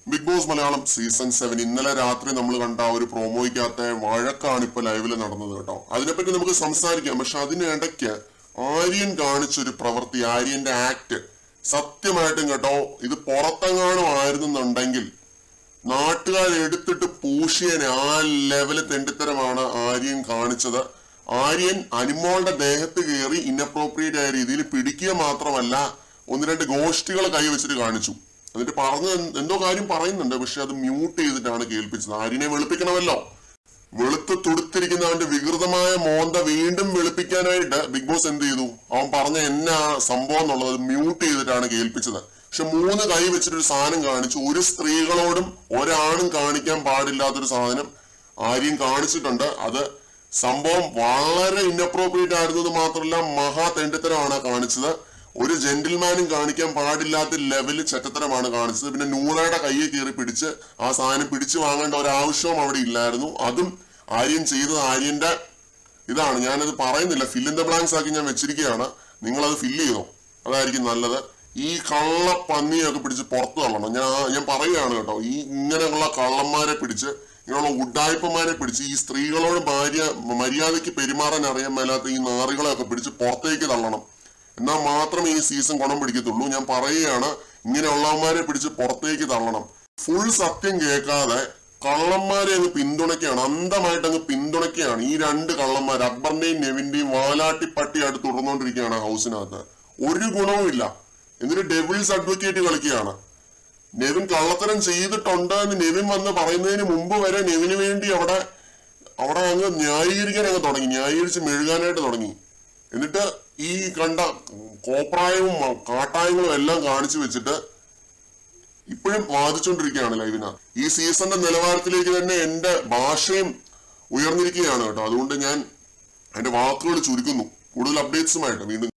Big boss Malayalam season 7 ഇന്നലെ രാത്രി നമ്മൾ കണ്ട ഒരു പ്രോമോയ്ക്കകത്തെ വഴക്കാണ് ഇപ്പൊ ലൈവില് നടന്നത് കേട്ടോ. അതിനെപ്പറ്റി നമുക്ക് സംസാരിക്കാം. പക്ഷെ അതിനിടയ്ക്ക് ആര്യൻ കാണിച്ചൊരു പ്രവൃത്തി, ആര്യന്റെ ആക്ട് സത്യമായിട്ടും കേട്ടോ, ഇത് പുറത്തെങ്ങാനും ആയിരുന്നുണ്ടെങ്കിൽ നാട്ടുകാർ എടുത്തിട്ട് പൂഷിയനെ. ആ ലെവല് തെണ്ടിത്തരമാണ് ആര്യൻ കാണിച്ചത്. ആര്യൻ അനിമോളുടെ ദേഹത്ത് കയറി ഇൻഅപ്രോപ്രിയേറ്റ് ആയ രീതിയിൽ പിടിക്കുക മാത്രമല്ല, ഒന്ന് രണ്ട് ഗോഷ്ഠികൾ കൈവച്ചിട്ട് കാണിച്ചു. എന്നിട്ട് പറഞ്ഞ എന്തോ കാര്യം പറയുന്നുണ്ട്, പക്ഷെ അത് മ്യൂട്ട് ചെയ്തിട്ടാണ് കേൾപ്പിച്ചത്. ആര്യനെ വെളുപ്പിക്കണമല്ലോ. വെളുത്ത് തുടുത്തിരിക്കുന്ന അവന്റെ വികൃതമായ മോന്ത വീണ്ടും വെളുപ്പിക്കാനായിട്ട് ബിഗ് ബോസ് എന്ത് ചെയ്തു? അവൻ പറഞ്ഞ എന്നാ സംഭവം എന്നുള്ളത് മ്യൂട്ട് ചെയ്തിട്ടാണ് കേൾപ്പിച്ചത്. പക്ഷെ 3 കൈ വെച്ചിട്ടൊരു സാധനം കാണിച്ചു. ഒരു സ്ത്രീകളോടും ഒരാണും കാണിക്കാൻ പാടില്ലാത്തൊരു സാധനം ആര്യൻ കാണിച്ചിട്ടുണ്ട്. അത് സംഭവം വളരെ ഇൻഅപ്രോപ്രിയേറ്റ് ആയിരുന്നത് മാത്രമല്ല, മഹാ തെണ്ടിത്തരമാണ് കാണിച്ചത്. ഒരു ജെന്റിൽമാനും കാണിക്കാൻ പാടില്ലാത്ത ലെവലിൽ ചെറ്റത്തരമാണ് കാണിച്ചത്. പിന്നെ നൂറയുടെ കയ്യെ കയറി പിടിച്ച് ആ സാധനം പിടിച്ചു വാങ്ങേണ്ട ഒരാവശ്യവും അവിടെ ഇല്ലായിരുന്നു. അതും ആര്യൻ ചെയ്തത് ആര്യന്റെ ഇതാണ്. ഞാനത് പറയുന്നില്ല, ഫിൽ ഇൻ ദ ബ്ലാങ്ക്സ് ആക്കി ഞാൻ വെച്ചിരിക്കുകയാണ്. നിങ്ങളത് ഫില്ല് ചെയ്തോ, അതായിരിക്കും നല്ലത്. ഈ കള്ള പന്നിയൊക്കെ പിടിച്ച് പുറത്തു തള്ളണം. ഞാൻ പറയുകയാണ് കേട്ടോ. ഈ ഇങ്ങനെയുള്ള കള്ളന്മാരെ പിടിച്ച്, ഇങ്ങനെയുള്ള ഉഡായ്പന്മാരെ പിടിച്ച്, ഈ സ്ത്രീകളോട് മര്യാദയ്ക്ക് പെരുമാറാൻ അറിയാൻ മേലാത്ത ഈ നാറികളെയൊക്കെ പിടിച്ച് പുറത്തേക്ക് തള്ളണം. എന്നാൽ മാത്രമേ ഈ സീസൺ ഗുണം പിടിക്കത്തുള്ളൂ. ഞാൻ പറയുകയാണ്, ഇങ്ങനെയുള്ളവന്മാരെ പിടിച്ച് പുറത്തേക്ക് തള്ളണം. ഫുൾ സത്യം കേൾക്കാതെ കള്ളന്മാരെ അങ്ങ് പിന്തുണയ്ക്കുകയാണ്, അന്ധമായിട്ട് അങ്ങ് പിന്തുണയ്ക്കുകയാണ്. ഈ 2 കള്ളന്മാർ അക്ബറിന്റെയും നെവിന്റെയും വാലാട്ടിപ്പട്ടിയായിട്ട് തുടർന്നുകൊണ്ടിരിക്കുകയാണ് ഹൗസിനകത്ത്. ഒരു ഗുണവും ഇല്ല. എന്നിട്ട് ഡെവിൾസ് അഡ്വക്കേറ്റ് കളിക്കുകയാണ്. നെവിൻ കള്ളത്തരം ചെയ്തിട്ടുണ്ട് എന്ന് നെവിൻ വന്ന് പറയുന്നതിന് മുമ്പ് വരെ നെവിന് വേണ്ടി അവിടെ അങ്ങ് ന്യായീകരിക്കാൻ അങ്ങ് തുടങ്ങി, ന്യായീകരിച്ച് മെഴുകാനായിട്ട് തുടങ്ങി. എന്നിട്ട് ഈ കണ്ട കോപ്രായവും കാട്ടായങ്ങളും എല്ലാം കാണിച്ചു വെച്ചിട്ട് ഇപ്പോഴും വാദിച്ചുകൊണ്ടിരിക്കുകയാണ് ലൈവിനകത്ത്. ഈ സീസണിന്റെ നിലവാരത്തിലേക്ക് തന്നെ എന്റെ ഭാഷയും ഉയർന്നിരിക്കുകയാണ് കേട്ടോ. അതുകൊണ്ട് ഞാൻ എന്റെ വാക്കുകൾ ചുരുക്കുന്നു. കൂടുതൽ അപ്ഡേറ്റ്സുമായിട്ട് വീണ്ടും